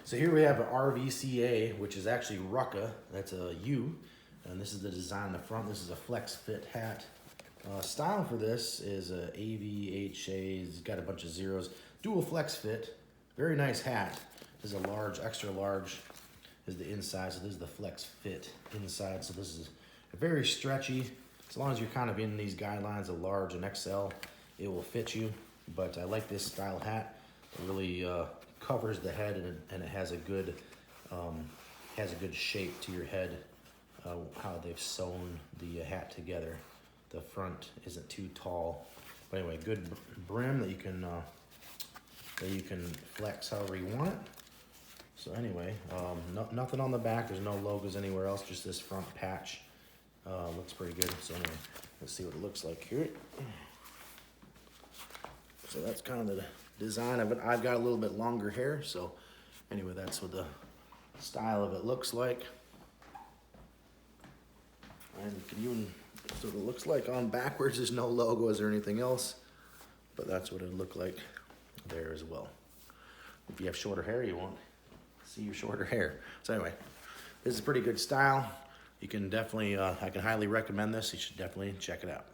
So here we have an RVCA, which is actually RVCA. That's a U, and this is the design in the front. This is a Flexfit hat. Style for this is a AVHA. It's got a bunch of zeros. Dual Flexfit. Very nice hat. This is a large, extra large is the inside. So this is the Flexfit inside. So this is very stretchy. As long as you're kind of in these guidelines of large and XL, it will fit you. But I like this style hat. It really covers the head, and it has a good shape to your head. How they've sewn the hat together. The front isn't too tall, but anyway, good brim that you can flex however you want it. So anyway, nothing on the back. There's no logos anywhere else. Just this front patch. Looks pretty good. So anyway, let's see what it looks like here. So that's kind of the design of it. I've got a little bit longer hair, so anyway, that's what the style of it looks like. And you can even, that's what it looks like on backwards. There's no logos or anything else, but that's what it would look like there as well. If you have shorter hair, you won't see your shorter hair. So anyway, this is a pretty good style. You can definitely, I can highly recommend this. You should definitely check it out.